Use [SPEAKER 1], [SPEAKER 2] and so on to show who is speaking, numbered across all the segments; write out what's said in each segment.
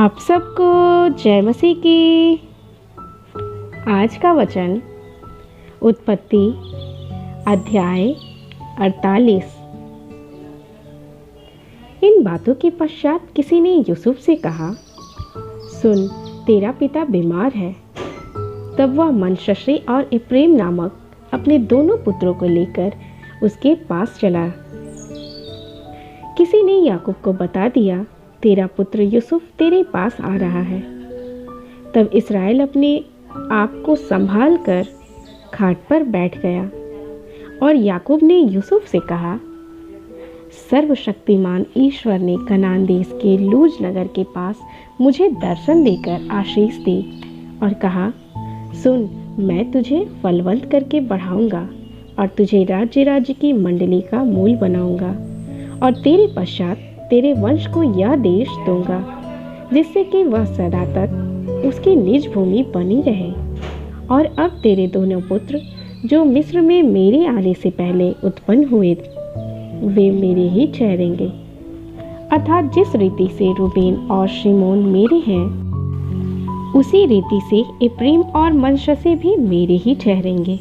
[SPEAKER 1] आप सबको जय मसीह की। आज का वचन उत्पत्ति अध्याय 48। इन बातों के पश्चात किसी ने यूसुफ से कहा, सुन, तेरा पिता बीमार है। तब वह मनश्शे और एप्रैम नामक अपने दोनों पुत्रों को लेकर उसके पास चला। किसी ने याकूब को बता दिया, तेरा पुत्र यूसुफ तेरे पास आ रहा है। तब इस्राएल अपने आप को संभाल कर खाट पर बैठ गया और याकूब ने यूसुफ से कहा, सर्वशक्तिमान ईश्वर ने कनान देश के लूज नगर के पास मुझे दर्शन देकर आशीष दी और कहा, सुन, मैं तुझे फलवंत करके बढ़ाऊंगा और तुझे राज्य राज्य की मंडली का मूल बनाऊंगा और तेरे पश्चात तेरे वंश को यह देश दूंगा, जिससे कि वह सदा तक उसकी निज भूमि बनी रहे। और अब तेरे दोनों पुत्र जो मिस्र में मेरे आने से पहले उत्पन्न हुए, वे मेरे ही ठहरेंगे। अर्थात जिस रीति से रूबेन और शिमोन मेरे हैं, उसी रीति से एप्रैम और मनश्शे भी मेरे ही ठहरेंगे।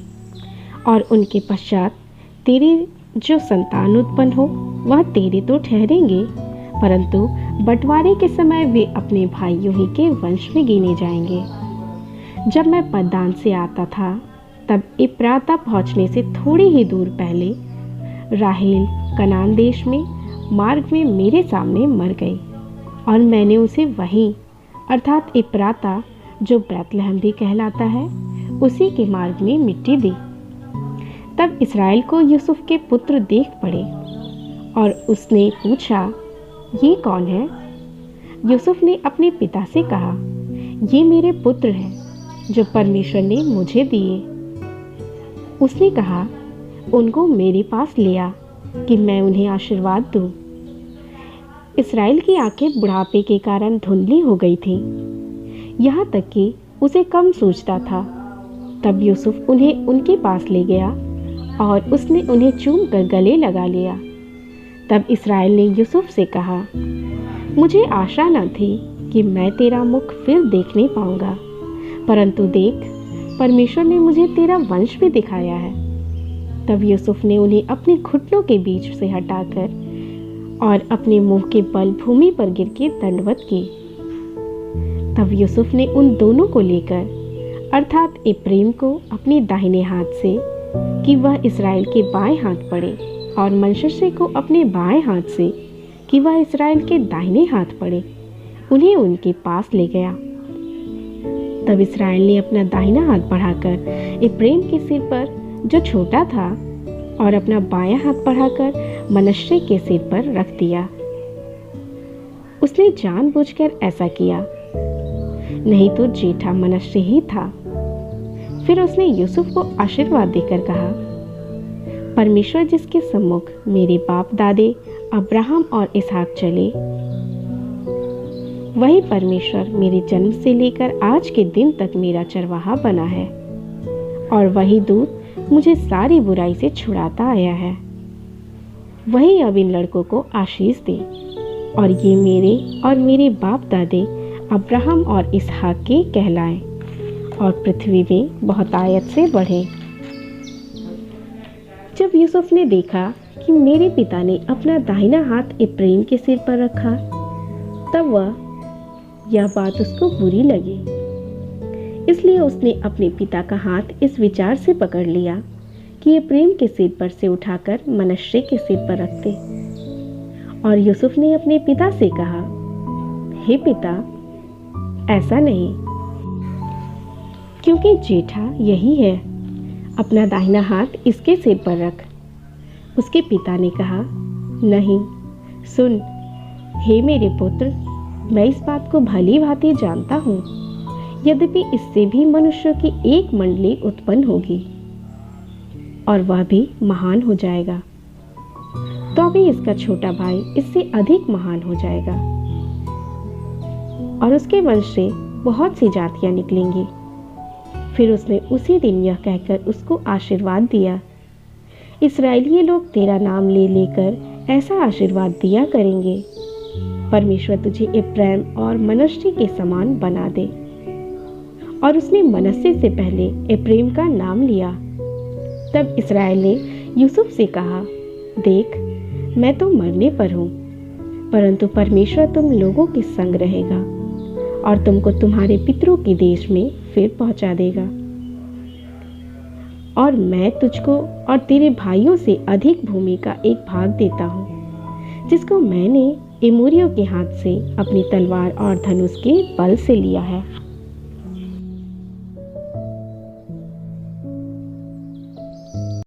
[SPEAKER 1] और उनके पश्चात तेरी जो संतान उत्पन्न हो, वह तेरे तो ठहरेंगे, परंतु बंटवारे के समय वे अपने भाइयों ही के वंश में गिने जाएंगे। जब मैं पद्दान से आता था, तब इप्राता पहुंचने से थोड़ी ही दूर पहले राहेल कनान देश में मार्ग में मेरे सामने मर गई और मैंने उसे वहीं, अर्थात इप्राता जो बैतलहम भी कहलाता है, उसी के मार्ग में मिट्टी दी। तब इस्राएल को यूसुफ के पुत्र देख पड़े और उसने पूछा, ये कौन है? यूसुफ ने अपने पिता से कहा, ये मेरे पुत्र हैं जो परमेश्वर ने मुझे दिए। उसने कहा, उनको मेरे पास ले आ कि मैं उन्हें आशीर्वाद दूं। इस्राएल की आंखें बुढ़ापे के कारण धुंधली हो गई थीं, यहाँ तक कि उसे कम सूझता था। तब यूसुफ उन्हें उनके पास ले गया और उसने उन्हें चूम कर गले लगा लिया। तब इस्राएल ने यूसुफ से कहा, मुझे आशा न थी कि मैं तेरा मुख फिर देखने पाऊंगा, परंतु देख, परमेश्वर ने मुझे तेरा वंश भी दिखाया है। तब यूसुफ ने उन्हें अपने घुटनों के बीच से हटाकर और अपने मुंह के बल भूमि पर गिर के दंडवत की। तब यूसुफ ने उन दोनों को लेकर, अर्थात एप्रैम को अपने दाहिने हाथ से कि वह इस्राएल के बाएं हाथ पड़े, और मनश्शे को अपने बाएं हाथ से कि वह इस्राएल के दाहिने हाथ पड़े, उन्हें उनके पास ले गया। तब इस्राएल ने अपना दाहिना हाथ बढ़ाकर एप्रैम के सिर पर जो छोटा था और अपना बायां हाथ बढ़ाकर मनश्शे के सिर पर रख दिया। उसने जानबूझकर ऐसा किया, नहीं तो जेठा मनश्शे ही था। फिर उसने यूसुफ को आशीर्वाद देकर कहा, परमेश्वर जिसके सम्मुख मेरे बाप दादे अब्राहम और इसहाक चले, वही परमेश्वर मेरे जन्म से लेकर आज के दिन तक मेरा चरवाहा बना है, और वही दूत मुझे सारी बुराई से छुड़ाता आया है। वही अब इन लड़कों को आशीष दे और ये मेरे और मेरे बाप दादे अब्राहम और इसहाक के कहलाएं और पृथ्वी में बहुतायत से बढ़े। जब यूसुफ ने देखा कि मेरे पिता ने अपना दाहिना हाथ एप्रैम के सिर पर रखा, तब यह बात उसको बुरी लगी। इसलिए उसने अपने पिता का हाथ इस विचार से पकड़ लिया कि एप्रैम के सिर पर से उठाकर मनश्शे के सिर पर रख दे। और यूसुफ ने अपने पिता से कहा, हे पिता, ऐसा नहीं, क्योंकि जेठा यही है, अपना दाहिना हाथ इसके सिर पर रख। उसके पिता ने कहा, नहीं, सुन, हे मेरे पुत्र, मैं इस बात को भली भांति जानता हूँ, यद्यपि इससे भी मनुष्यों की एक मंडली उत्पन्न होगी और वह भी महान हो जाएगा, तो अभी इसका छोटा भाई इससे अधिक महान हो जाएगा और उसके वंश से बहुत सी जातियां निकलेंगी। फिर उसने उसी दिन यह कहकर उसको आशीर्वाद दिया, इस्राएली लोग तेरा नाम ले लेकर ऐसा आशीर्वाद दिया करेंगे, परमेश्वर तुझे इब्राहिम और मनश्शे के समान बना दे। और उसने मनश्शे से पहले इब्राहिम का नाम लिया। तब इस्राएल ने यूसुफ से कहा, देख, मैं तो मरने पर हूँ, परंतु परमेश्वर तुम लोगों के संग रहेगा और तुमको तुम्हारे पितरों के देश में फिर पहुँचा देगा। और मैं तुझको और तेरे भाइयों से अधिक भूमि का एक भाग देता हूँ, जिसको मैंने एमोरियों के हाथ से अपनी तलवार और धनुष के बल से लिया है।